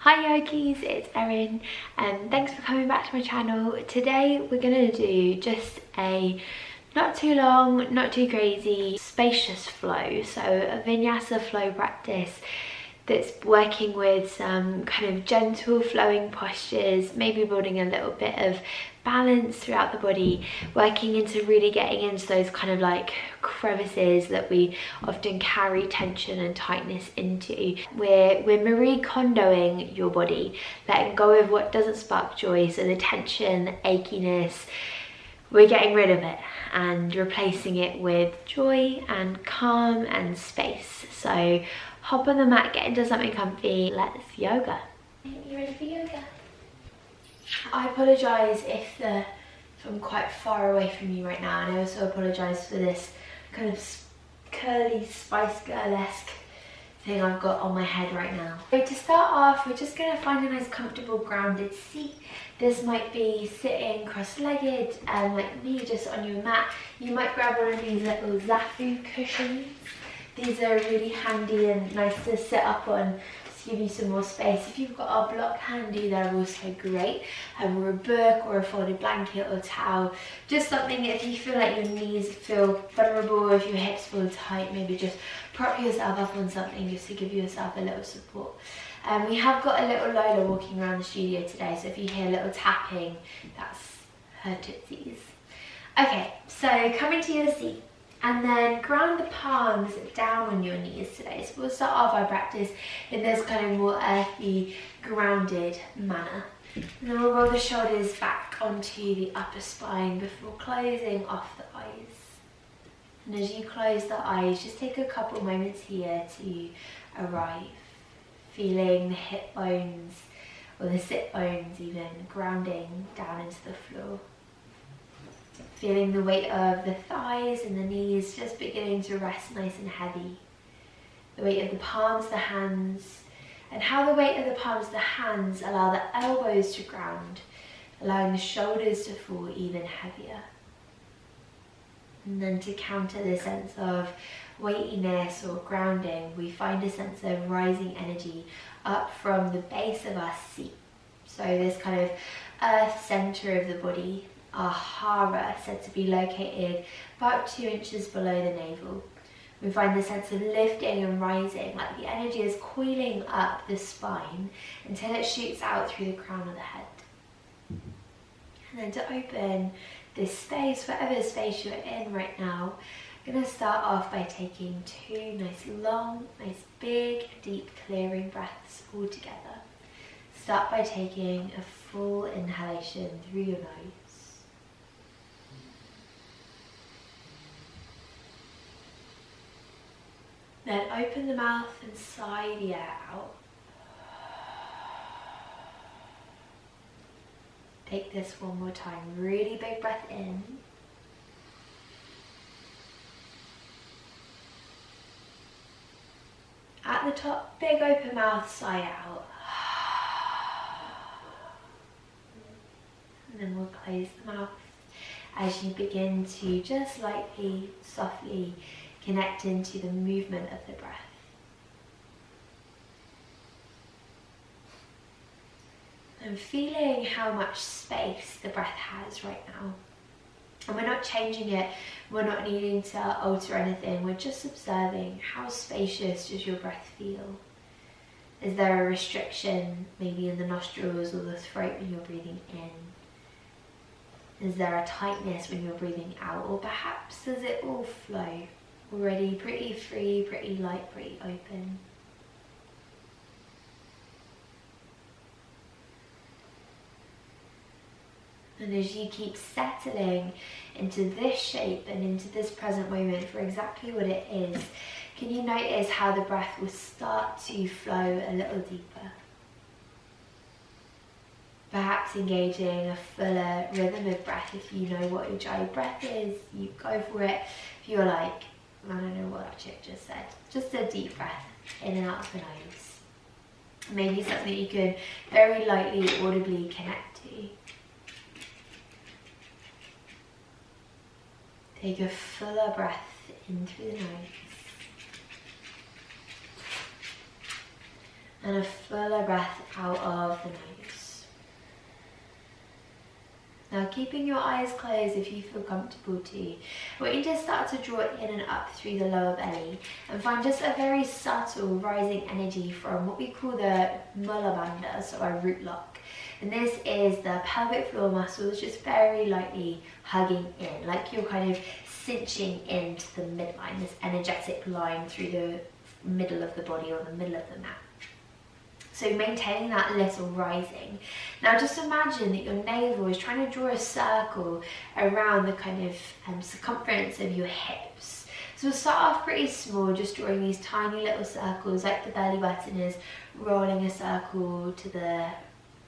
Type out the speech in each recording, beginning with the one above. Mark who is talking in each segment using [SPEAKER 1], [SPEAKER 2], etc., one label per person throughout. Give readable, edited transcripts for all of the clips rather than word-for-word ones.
[SPEAKER 1] Hi yogis, it's Erin and thanks for coming back to my channel. Today we're going to do just a not too long, not too crazy, spacious flow. So a vinyasa flow practice that's working with some kind of gentle flowing postures, maybe building a little bit of balance throughout the body, working into really getting into those kind of like crevices that we often carry tension and tightness into. We're Marie Kondoing your body, letting go of what doesn't spark joy, so the tension, the achiness, we're getting rid of it and replacing it with joy and calm and space. So hop on the mat, get into something comfy, let's yoga. You ready for yoga? I apologise if I'm quite far away from you right now, and I also apologise for this kind of curly Spice Girl-esque thing I've got on my head right now. So to start off, we're just going to find a nice comfortable grounded seat. This might be sitting cross-legged and like me, just on your mat. You might grab one of these little Zafu cushions. These are really handy and nice to sit up on to give you some more space. If you've got a block handy, they're also great. Or a book or a folded blanket or towel. Just something that if you feel like your knees feel vulnerable, if your hips feel tight, maybe just prop yourself up on something just to give yourself a little support. We have got a little Lola walking around the studio today, so if you hear a little tapping, that's her tootsies. Okay, so come into your seat. And then ground the palms down on your knees today. So we'll start off our practice in this kind of more earthy, grounded manner. And then we'll roll the shoulders back onto the upper spine before closing off the eyes. And as you close the eyes, just take a couple moments here to arrive. Feeling the hip bones or the sit bones even grounding down into the floor. Feeling the weight of the thighs and the knees just beginning to rest nice and heavy. The weight of the palms, the hands, and how the weight of the palms, the hands allow the elbows to ground, allowing the shoulders to fall even heavier. And then to counter the sense of weightiness or grounding, we find a sense of rising energy up from the base of our seat. So this kind of earth center of the body, our hara, said to be located about 2 inches below the navel. We find the sense of lifting and rising, like the energy is coiling up the spine until it shoots out through the crown of the head. And then to open this space, whatever space you're in right now, I'm going to start off by taking 2 nice long, nice big, deep clearing breaths all together. Start by taking a full inhalation through your nose. Then open the mouth and sigh the air out. Take this one more time. Really big breath in. At the top, big open mouth, sigh out. And then we'll close the mouth as you begin to just lightly, softly connect into the movement of the breath. And feeling how much space the breath has right now. And we're not changing it, we're not needing to alter anything, we're just observing how spacious does your breath feel. Is there a restriction maybe in the nostrils or the throat when you're breathing in? Is there a tightness when you're breathing out? Or perhaps does it all flow? Already pretty free, pretty light, pretty open. And as you keep settling into this shape and into this present moment for exactly what it is, can you notice how the breath will start to flow a little deeper? Perhaps engaging a fuller rhythm of breath. If you know what Ujjayi breath is, you go for it. If you're like, I don't know what that chick just said. Just a deep breath in and out of the nose. Maybe something you could very lightly, audibly connect to. Take a fuller breath in through the nose. And a fuller breath out of the nose. Now keeping your eyes closed if you feel comfortable to. I want you to start to draw in and up through the lower belly and find just a very subtle rising energy from what we call the Mula Bandha, so our root lock. And this is the pelvic floor muscles just very lightly hugging in, like you're kind of cinching into the midline, this energetic line through the middle of the body or the middle of the mat. So maintaining that little rising. Now just imagine that your navel is trying to draw a circle around the kind of circumference of your hips. So we'll start off pretty small, just drawing these tiny little circles, like the belly button is rolling a circle to the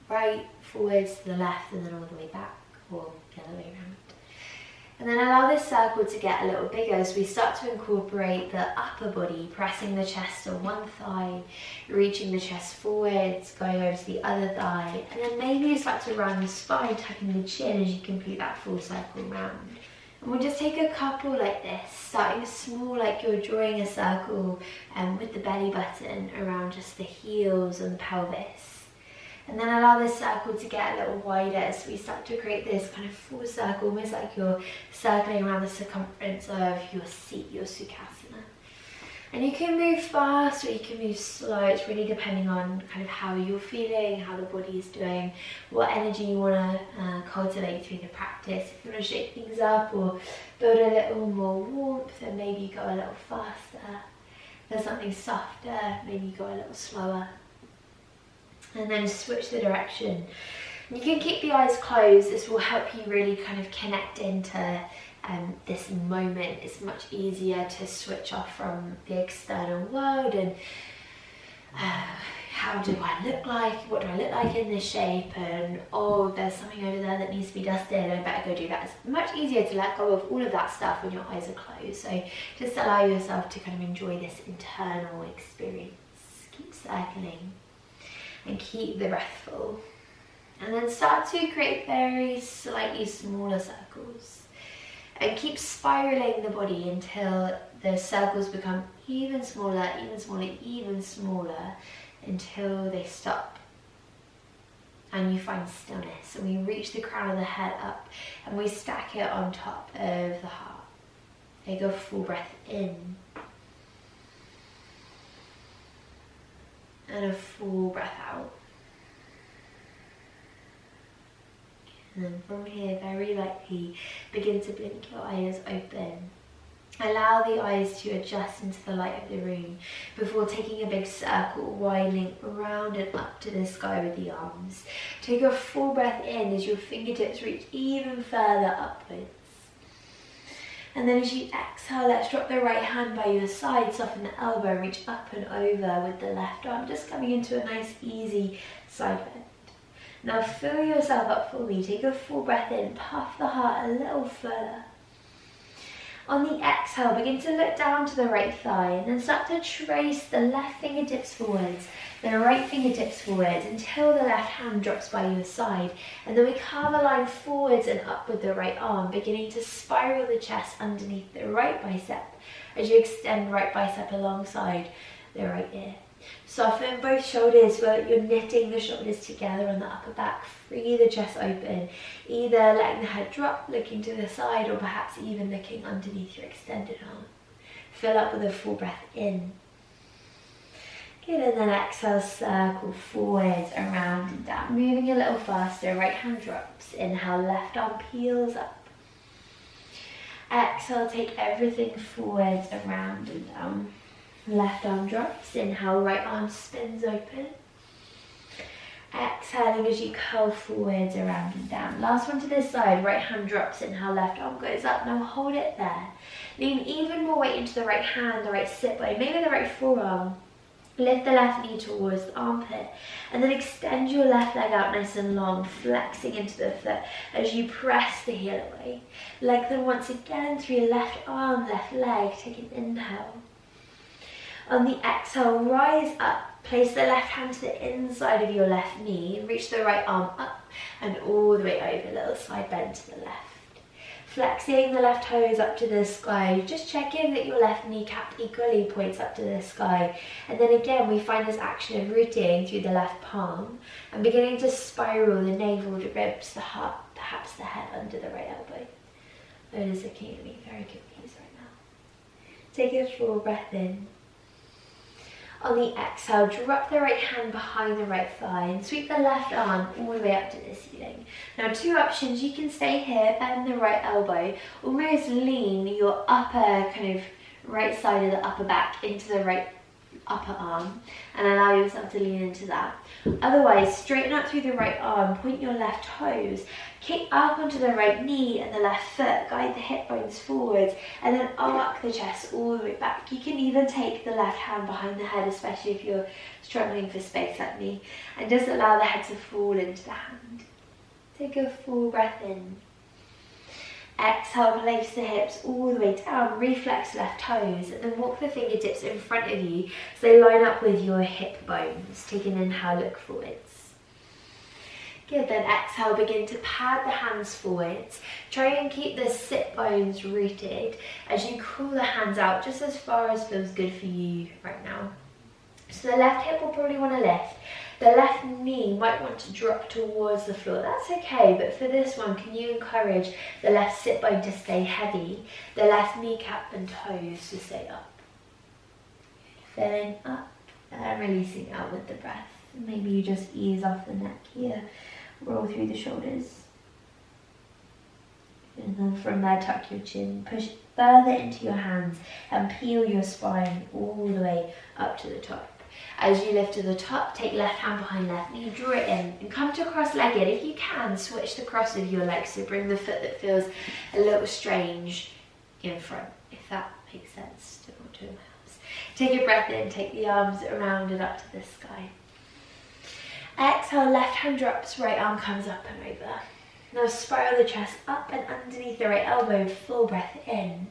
[SPEAKER 1] right, forwards, to the left, and then all the way back, or the other way around. And then allow this circle to get a little bigger, so we start to incorporate the upper body, pressing the chest on one thigh, reaching the chest forwards, going over to the other thigh, and then maybe you start to round the spine, tucking the chin as you complete that full circle round. And we'll just take a couple like this, starting small, like you're drawing a circle with the belly button around just the heels and the pelvis. And then allow this circle to get a little wider as we start to create this kind of full circle, almost like you're circling around the circumference of your seat, your Sukhasana. And you can move fast or you can move slow. It's really depending on kind of how you're feeling, how the body is doing, what energy you want to cultivate through the practice. If you want to shake things up or build a little more warmth, then maybe you go a little faster. If there's something softer, maybe you go a little slower. And then switch the direction. You can keep the eyes closed. This will help you really kind of connect into this moment. It's much easier to switch off from the external world and how do I look like, what do I look like in this shape, and oh, there's something over there that needs to be dusted, I better go do that. It's much easier to let go of all of that stuff when your eyes are closed. So just allow yourself to kind of enjoy this internal experience. Keep circling. And keep the breath full. And then start to create very slightly smaller circles. And keep spiraling the body until the circles become even smaller, even smaller, even smaller, until they stop. And you find stillness. And we reach the crown of the head up and we stack it on top of the heart. Take a full breath in. And a full breath out. And then from here, very lightly, begin to blink your eyes open. Allow the eyes to adjust into the light of the room before taking a big circle, widening around and up to the sky with the arms. Take a full breath in as your fingertips reach even further upwards. And then as you exhale, let's drop the right hand by your side, soften the elbow, reach up and over with the left arm, just coming into a nice easy side bend. Now fill yourself up fully, take a full breath in, puff the heart a little further. On the exhale, begin to look down to the right thigh and then start to trace the left fingertips forwards, the right fingertips forwards until the left hand drops by your side. And then we carve a line forwards and up with the right arm, beginning to spiral the chest underneath the right bicep as you extend right bicep alongside the right ear. Soften both shoulders so that you're knitting the shoulders together on the upper back. Free the chest open, either letting the head drop, looking to the side, or perhaps even looking underneath your extended arm. Fill up with a full breath in. Good, and then exhale, circle forwards, around and down. Moving a little faster, right hand drops. Inhale, left arm peels up. Exhale, take everything forwards, around and down. Left arm drops. Inhale, right arm spins open. Exhaling as you curl forwards, around and down. Last one to this side, right hand drops. Inhale, left arm goes up. Now hold it there. Lean even more weight into the right hand, the right sit bone, maybe the right forearm. Lift the left knee towards the armpit and then extend your left leg out nice and long, flexing into the foot as you press the heel away. Lengthen once again through your left arm, left leg. Take an inhale. On the exhale, rise up. Place the left hand to the inside of your left knee and reach the right arm up and all the way over. Little side bend to the left. Flexing the left toes up to the sky, just checking that your left kneecap equally points up to the sky. And then again, we find this action of rooting through the left palm and beginning to spiral the navel, the ribs, the heart, perhaps the head under the right elbow. Lotus looking at me, very confused right now. Take a full breath in. On the exhale, drop the right hand behind the right thigh and sweep the left arm all the way up to the ceiling. Now 2 options, you can stay here, bend the right elbow, almost lean your upper kind of right side of the upper back into the right upper arm and allow yourself to lean into that. Otherwise, straighten up through the right arm, point your left toes, kick up onto the right knee and the left foot, guide the hip bones forwards and then arc the chest all the way back. You can even take the left hand behind the head, especially if you're struggling for space like me, and just allow the head to fall into the hand. Take a full breath in. Exhale, place the hips all the way down, reflex left toes, and then walk the fingertips in front of you so they line up with your hip bones. Take an inhale, look forwards. Good, then exhale, begin to pad the hands forwards. Try and keep the sit bones rooted as you crawl the hands out just as far as feels good for you right now. So the left hip will probably want to lift. The left knee might want to drop towards the floor. That's okay, but for this one, can you encourage the left sit bone to stay heavy, the left kneecap and toes to stay up? Filling up and releasing out with the breath. Maybe you just ease off the neck here, roll through the shoulders. And then from there, tuck your chin, push further into your hands and peel your spine all the way up to the top. As you lift to the top, take left hand behind left knee, draw it in and come to cross-legged. If you can, switch the cross of your legs, so bring the foot that feels a little strange in front, if that makes sense. Still not doing my arms. Take a breath in, take the arms rounded up to the sky. Exhale, left hand drops, right arm comes up and over. Now spiral the chest up and underneath the right elbow, full breath in.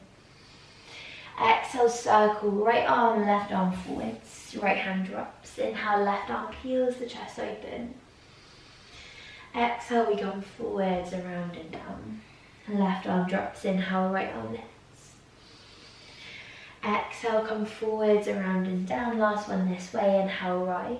[SPEAKER 1] Exhale, circle, right arm, left arm forwards. Right hand drops. Inhale, left arm peels the chest open. Exhale, we come forwards, around and down. Left arm drops. Inhale, right arm lifts. Exhale, come forwards, around and down. Last one this way. Inhale, rise.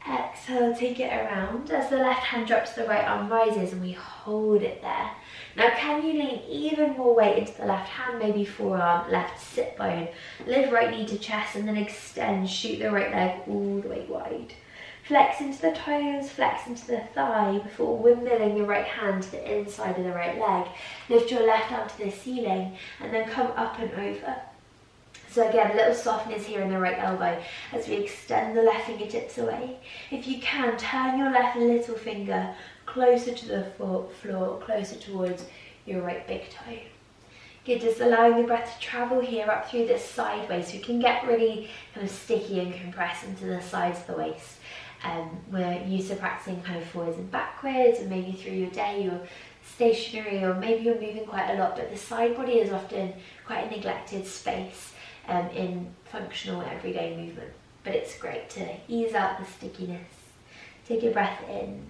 [SPEAKER 1] Exhale, take it around. As the left hand drops, the right arm rises and we hold it there. Now can you lean even more weight into the left hand, maybe forearm, left sit bone. Lift right knee to chest and then extend, shoot the right leg all the way wide. Flex into the toes, flex into the thigh before windmilling the right hand to the inside of the right leg. Lift your left arm to the ceiling and then come up and over. So again, a little softness here in the right elbow as we extend the left fingertips away. If you can, turn your left little finger closer to the floor, closer towards your right big toe. Good, just allowing the breath to travel here up through this sideways so you can get really kind of sticky and compress into the sides of the waist. We're used to practicing kind of forwards and backwards, and maybe through your day you're stationary or maybe you're moving quite a lot, but the side body is often quite a neglected space in functional everyday movement. But it's great to ease out the stickiness. Take a breath in.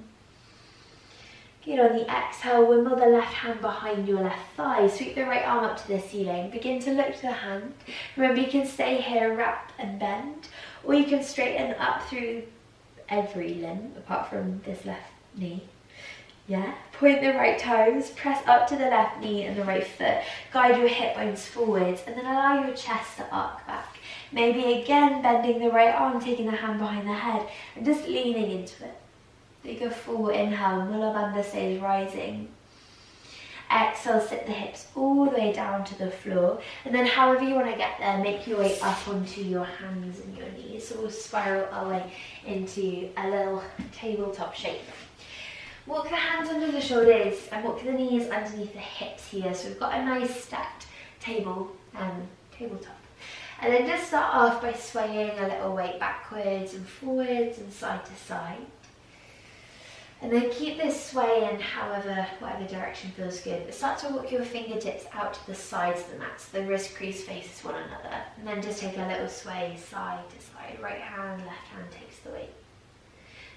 [SPEAKER 1] Good, on the exhale, wimble the left hand behind your left thigh. Sweep the right arm up to the ceiling. Begin to look to the hand. Remember, you can stay here, wrap and bend, or you can straighten up through every limb apart from this left knee. Yeah, point the right toes, press up to the left knee and the right foot. Guide your hip bones forwards and then allow your chest to arc back. Maybe again bending the right arm, taking the hand behind the head and just leaning into it. Take a full inhale, Mula Bandha stays rising. Exhale, sit the hips all the way down to the floor. And then however you want to get there, make your way up onto your hands and your knees. So we'll spiral our way into a little tabletop shape. Walk the hands under the shoulders and walk the knees underneath the hips here. So we've got a nice stacked tabletop. And then just start off by swaying a little weight backwards and forwards and side to side. And then keep this sway in whatever direction feels good. But start to walk your fingertips out to the sides of the mat so the wrist crease faces one another. And then just take a little sway side to side. Right hand, left hand takes the weight.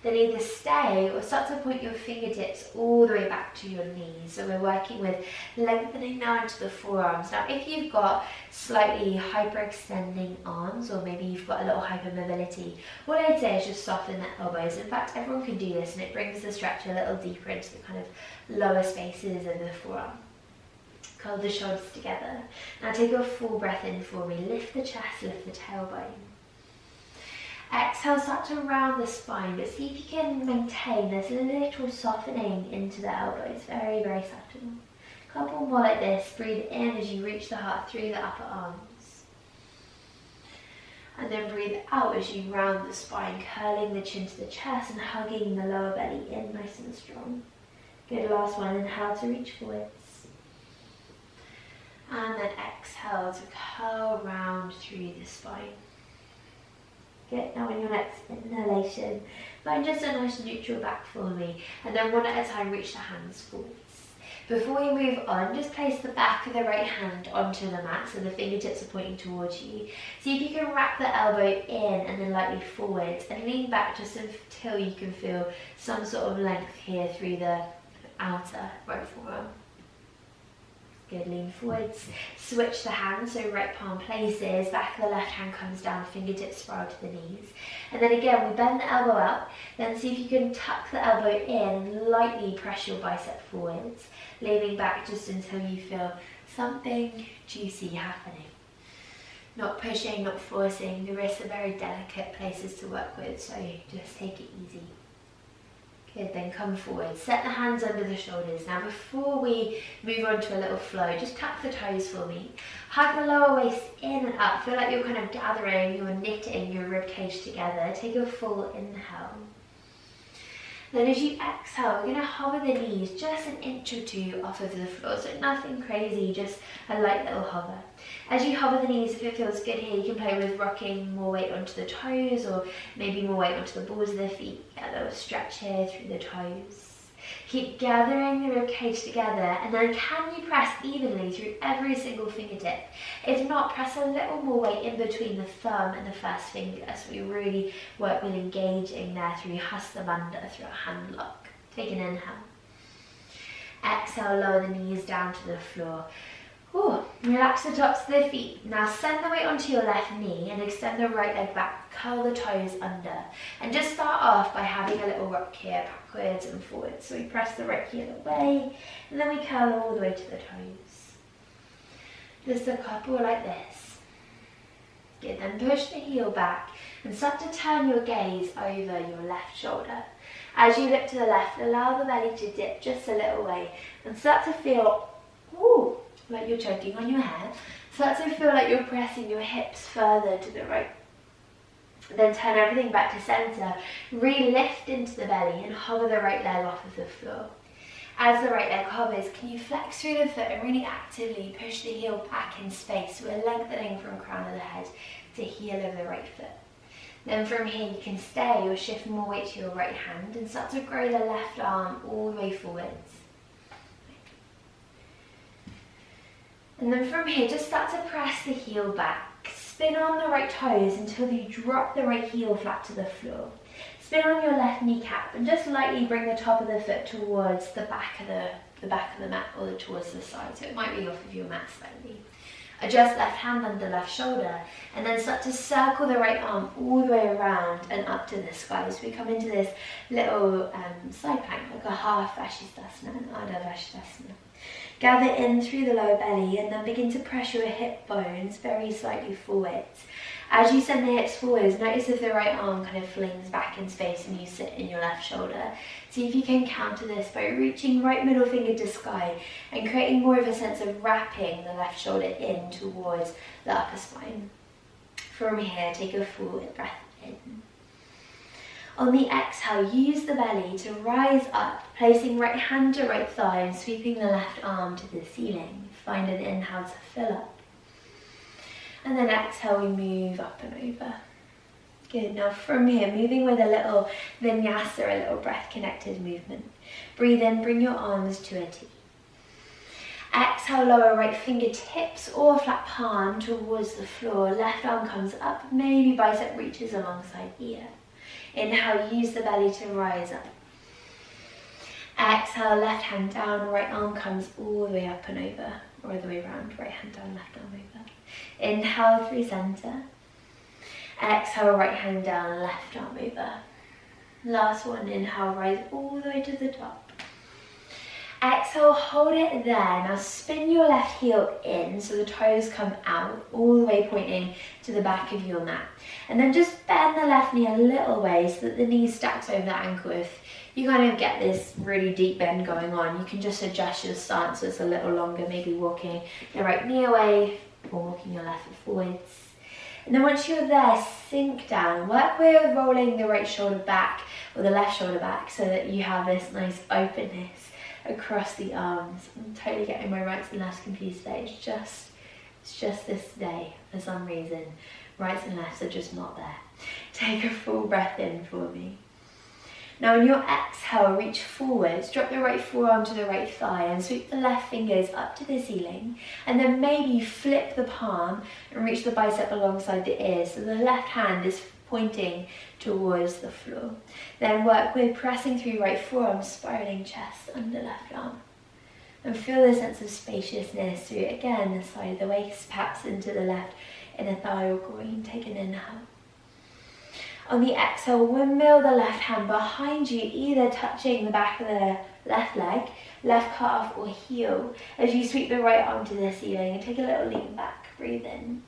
[SPEAKER 1] Then either stay or start to point your fingertips all the way back to your knees. So we're working with lengthening now into the forearms. Now if you've got slightly hyperextending arms, or maybe you've got a little hypermobility, what I'd say is just soften the elbows. In fact, everyone can do this, and it brings the stretch a little deeper into the kind of lower spaces of the forearm. Curl the shoulders together. Now take a full breath in for me. Lift the chest, lift the tailbone. Exhale, start to round the spine, but see if you can maintain this little softening into the elbows. Very, very subtle. Couple more like this. Breathe in as you reach the heart through the upper arms. And then breathe out as you round the spine, curling the chin to the chest and hugging the lower belly in nice and strong. Good, last one. Inhale to reach forwards. And then exhale to curl round through the spine. Good, now on your next inhalation, find just a nice neutral back for me, and then one at a time reach the hands forwards. Before we move on, just place the back of the right hand onto the mat so the fingertips are pointing towards you. See if you can wrap the elbow in and then lightly forwards, and lean back just until you can feel some sort of length here through the outer right forearm. Good, lean forwards, switch the hands, so right palm places, back of the left hand comes down, fingertips spiral to the knees. And then again, we bend the elbow out, then see if you can tuck the elbow in and lightly press your bicep forwards, leaning back just until you feel something juicy happening. Not pushing, not forcing, the wrists are very delicate places to work with, so just take it easy. Good, then come forward, set the hands under the shoulders. Now before we move on to a little flow, just tap the toes for me. Hug the lower waist in and up, feel like you're kind of gathering, you're knitting your rib cage together. Take a full inhale. Then as you exhale, we're going to hover the knees just an inch or two off of the floor, so nothing crazy, just a light little hover. As you hover the knees, if it feels good here, you can play with rocking more weight onto the toes, or maybe more weight onto the balls of the feet. Get a little stretch here through the toes. Keep gathering the rib cage together, and then can you press evenly through every single fingertip? If not, press a little more weight in between the thumb and the first finger, so we really work with engaging there through Hasta Bandha, through a hand lock. Take an inhale. Exhale, lower the knees down to the floor. Ooh, relax the tops of the feet. Now send the weight onto your left knee and extend the right leg back. Curl the toes under. And just start off by having a little rock here, backwards and forwards. So we press the right heel away, and then we curl all the way to the toes. Just a couple like this. Good, then push the heel back and start to turn your gaze over your left shoulder. As you look to the left, allow the belly to dip just a little way and start to feel, ooh, like you're choking on your hair. Start to feel like you're pressing your hips further to the right. Then turn everything back to center. Re-lift into the belly and hover the right leg off of the floor. As the right leg hovers, can you flex through the foot and really actively push the heel back in space? We're lengthening from crown of the head to heel of the right foot. Then from here you can stay or shift more weight to your right hand and start to grow the left arm all the way forwards. And then from here, just start to press the heel back. Spin on the right toes until you drop the right heel flat to the floor. Spin on your left kneecap and just lightly bring the top of the foot towards the back of the mat, or towards the side, so it might be off of your mat slightly. Adjust left hand under left shoulder, and then start to circle the right arm all the way around and up to the sky. So we come into this little side plank, like a half Vashisthasana, an Ardha Vashisthasana. Gather in through the lower belly and then begin to press your hip bones very slightly forwards. As you send the hips forwards, notice if the right arm kind of flings back in space and you sit in your left shoulder. See if you can counter this by reaching right middle finger to sky and creating more of a sense of wrapping the left shoulder in towards the upper spine. From here, take a full breath in. On the exhale, use the belly to rise up, placing right hand to right thigh and sweeping the left arm to the ceiling. Find an inhale to fill up. And then exhale, we move up and over. Good, now from here, moving with a little vinyasa, a little breath connected movement. Breathe in, bring your arms to a T. Exhale, lower right fingertips or flat palm towards the floor. Left arm comes up, maybe bicep reaches alongside ear. Inhale, use the belly to rise up. Exhale, left hand down, right arm comes all the way up and over, or other way around, right hand down, left arm over. Inhale through center. Exhale, right hand down, left arm over. Last one, inhale, rise all the way to the top. Exhale, hold it there. Now spin your left heel in so the toes come out, all the way pointing to the back of your mat. And then just bend the left knee a little way so that the knee stacks over the ankle. If you kind of get this really deep bend going on, you can just adjust your stance so it's a little longer, maybe walking the right knee away or walking your left foot forwards. And then once you're there, sink down. Work with rolling the right shoulder back or the left shoulder back so that you have this nice openness across the arms. I'm totally getting my rights and lefts confused today. It's just this day for some reason. Rights and lefts are just not there. Take a full breath in for me. Now on your exhale, reach forwards, drop the right forearm to the right thigh and sweep the left fingers up to the ceiling, and then maybe flip the palm and reach the bicep alongside the ear so the left hand is pointing towards the floor. Then work with pressing through right forearm, spiraling chest under left arm. And feel the sense of spaciousness through, again, the side of the waist, perhaps into the left inner thigh or groin. Take an inhale. On the exhale, windmill the left hand behind you, either touching the back of the left leg, left calf or heel, as you sweep the right arm to the ceiling and take a little lean back. Breathe in.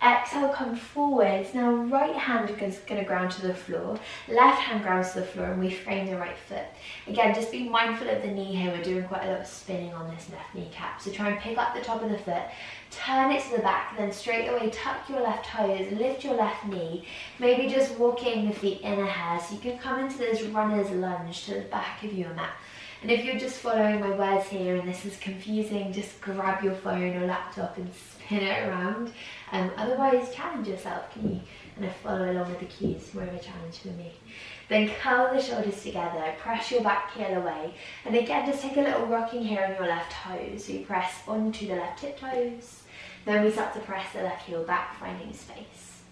[SPEAKER 1] Exhale, come forwards. Now right hand is going to ground to the floor, left hand grounds to the floor, and we frame the right foot. Again, just be mindful of the knee here. We're doing quite a lot of spinning on this left kneecap. So try and pick up the top of the foot, turn it to the back, then straight away tuck your left toes, lift your left knee, maybe just walking the feet in a hair. So you can come into this runner's lunge to the back of your mat. And if you're just following my words here and this is confusing, just grab your phone or laptop and spin it around. Otherwise, challenge yourself. Can you kind of follow along with the cues? More of a challenge for me. Then curl the shoulders together, press your back heel away. And again, just take a little rocking here on your left toes. So you press onto the left tiptoes. Then we start to press the left heel back, finding space.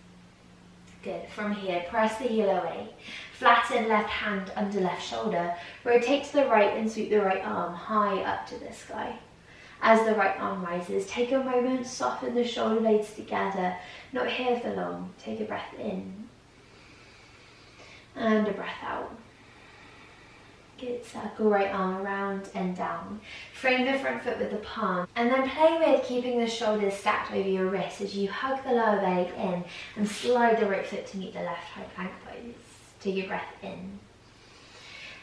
[SPEAKER 1] Good. From here, press the heel away. Flatten left hand under left shoulder. Rotate to the right and sweep the right arm high up to the sky. As the right arm rises, take a moment, soften the shoulder blades together. Not here for long. Take a breath in. And a breath out. Good. Circle right arm around and down. Frame the front foot with the palm. And then play with keeping the shoulders stacked over your wrists as you hug the lower leg in and slide the right foot to meet the left high plank pose. Take a breath in.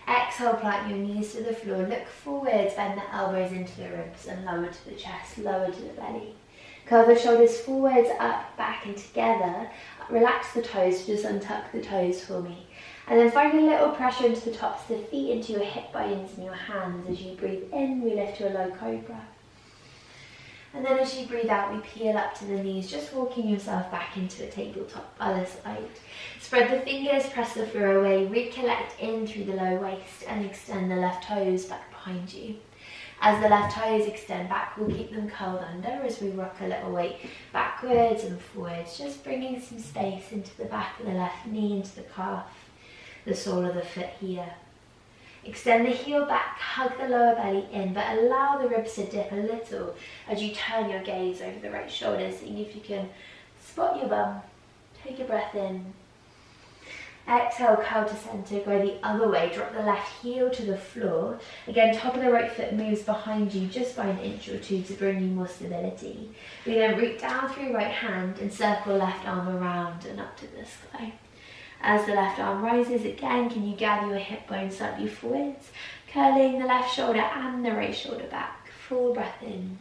[SPEAKER 1] Exhale, plant your knees to the floor. Look forwards, bend the elbows into the ribs and lower to the chest, lower to the belly. Curl the shoulders forwards, up, back and together. Relax the toes, just untuck the toes for me. And then find a little pressure into the tops of the feet, into your hip bones and your hands. As you breathe in, we lift to a low cobra. And then as you breathe out, we peel up to the knees, just walking yourself back into a tabletop, other side. Spread the fingers, press the floor away, recollect in through the low waist and extend the left toes back behind you. As the left toes extend back, we'll keep them curled under as we rock a little weight backwards and forwards, just bringing some space into the back of the left knee, into the calf, the sole of the foot here. Extend the heel back, hug the lower belly in, but allow the ribs to dip a little as you turn your gaze over the right shoulder, seeing if you can spot your bum. Take a breath in. Exhale, curl to center, go the other way. Drop the left heel to the floor. Again, top of the right foot moves behind you just by an inch or two to bring you more stability. We then reach down through right hand and circle left arm around and up to the sky. As the left arm rises again, can you gather your hip bones slightly forwards, curling the left shoulder and the right shoulder back. Full breath in.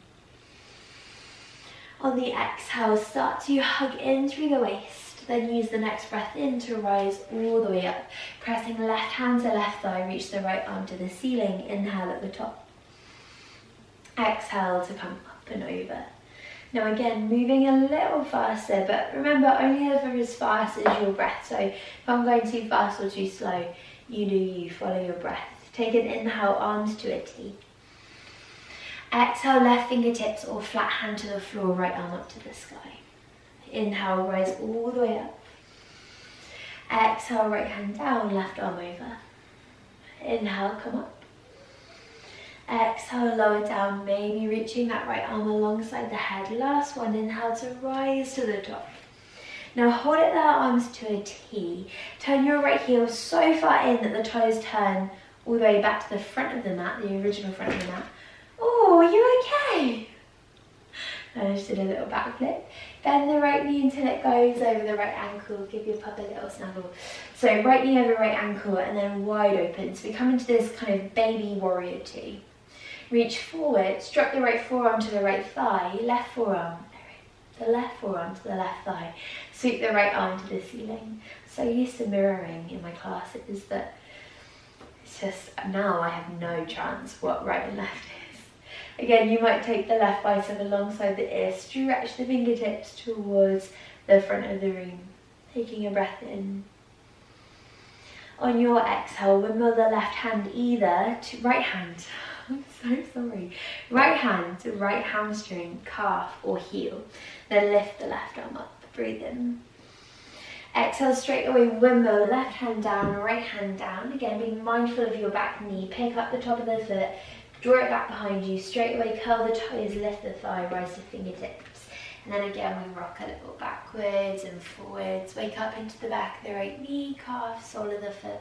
[SPEAKER 1] On the exhale, start to hug in through the waist. Then use the next breath in to rise all the way up. Pressing left hand to left thigh, reach the right arm to the ceiling. Inhale at the top. Exhale to come up and over. Now again, moving a little faster, but remember, only ever as fast as your breath. So if I'm going too fast or too slow, you do you, follow your breath. Take an inhale, arms to a T. Exhale, left fingertips or flat hand to the floor, right arm up to the sky. Inhale, rise all the way up. Exhale, right hand down, left arm over. Inhale, come up. Exhale, lower down, maybe reaching that right arm alongside the head. Last one, inhale to rise to the top. Now hold it there, arms to a T. Turn your right heel so far in that the toes turn all the way back to the front of the mat, the original front of the mat. Oh, are you okay? I just did a little backflip. Bend the right knee until it goes over the right ankle. Give your pup a little snuggle. So right knee over right ankle and then wide open. So we come into this kind of baby warrior two. Reach forward, drop the right forearm to the right thigh, left forearm, the left forearm to the left thigh. Sweep the right arm to the ceiling. So used to mirroring in my classes that it's just now I have no chance what right and left is. Again, you might take the left bicep alongside the ear, stretch the fingertips towards the front of the room, taking a breath in. On your exhale, wimble the left hand either to right hand. I'm so sorry. Right hand to right hamstring, calf or heel. Then lift the left arm up. Breathe in. Exhale, straight away, wimble, left hand down, right hand down. Again, being mindful of your back knee. Pick up the top of the foot, draw it back behind you. Straight away, curl the toes, lift the thigh, rise to fingertips. And then again, we rock a little backwards and forwards. Wake up into the back of the right knee, calf, sole of the foot.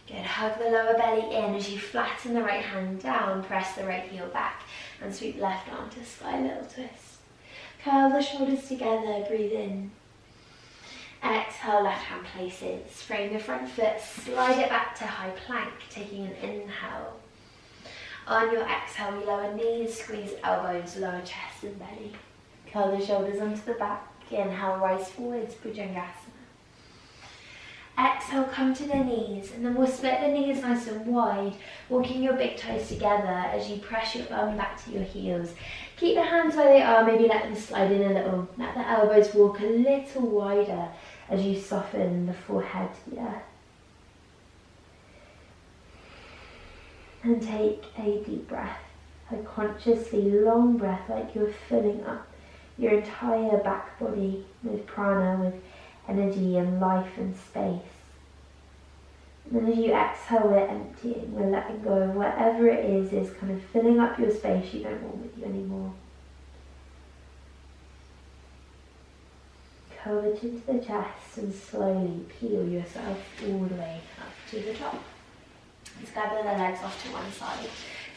[SPEAKER 1] Good, hug the lower belly in as you flatten the right hand down, press the right heel back and sweep left arm to sky, little twist. Curl the shoulders together, breathe in. Exhale, left hand places. Frame the front foot, slide it back to high plank, taking an inhale. On your exhale, we lower knees, squeeze elbows, lower chest and belly. Curl the shoulders onto the back. Inhale, rise forwards, Bhujangasana. Exhale, come to the knees, and then we'll split the knees nice and wide, walking your big toes together as you press your bum back to your heels. Keep the hands where they are, maybe let them slide in a little. Let the elbows walk a little wider as you soften the forehead to the earth. And take a deep breath, a consciously long breath, like you're filling up your entire back body with prana, with energy and life and space. And then as you exhale, we're emptying, we're letting go of whatever it is kind of filling up your space you don't want with you anymore. Covet into the chest and slowly peel yourself all the way up to the top. Let's gather the legs off to one side.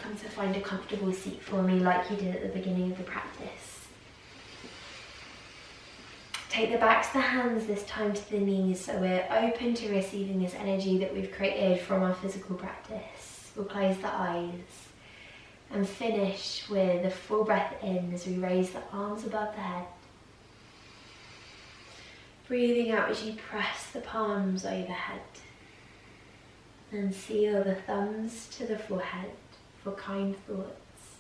[SPEAKER 1] Come to find a comfortable seat for me like you did at the beginning of the practice. Take the backs of the hands this time to the knees so we're open to receiving this energy that we've created from our physical practice. We'll close the eyes and finish with a full breath in as we raise the arms above the head. Breathing out as you press the palms overhead and seal the thumbs to the forehead for kind thoughts.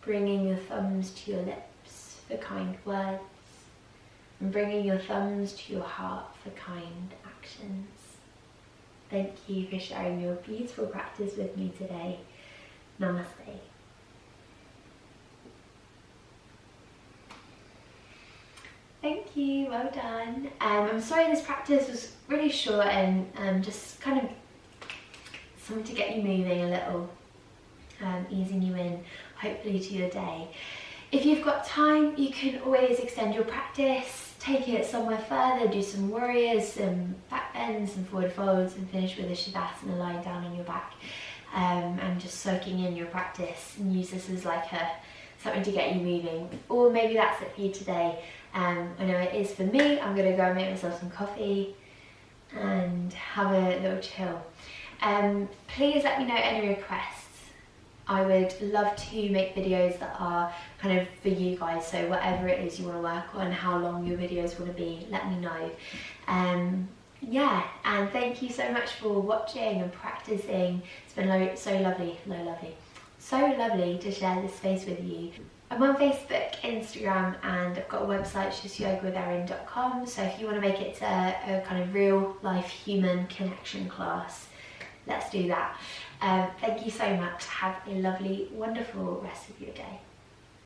[SPEAKER 1] Bringing your thumbs to your lips for kind words. And bringing your thumbs to your heart for kind actions. Thank you for sharing your beautiful practice with me today. Namaste. Thank you, well done. I'm sorry this practice was really short and just kind of something to get you moving a little, easing you in, hopefully, to your day. If you've got time, you can always extend your practice, take it somewhere further, do some warriors, some back bends, some forward folds, and finish with a Shavasana lying down on your back, and just soaking in your practice, and use this as like something to get you moving. Or maybe that's it for you today. I know it is for me. I'm going to go and make myself some coffee and have a little chill. Please let me know any requests. I would love to make videos that are kind of for you guys, so whatever it is you want to work on, how long your videos want to be, let me know. Yeah, and thank you so much for watching and practicing. It's been so lovely to share this space with you. I'm on Facebook, Instagram, and I've got a website, justsyoga.com, so if you want to make it a kind of real life human connection class, let's do that. Thank you so much. Have a lovely, wonderful rest of your day.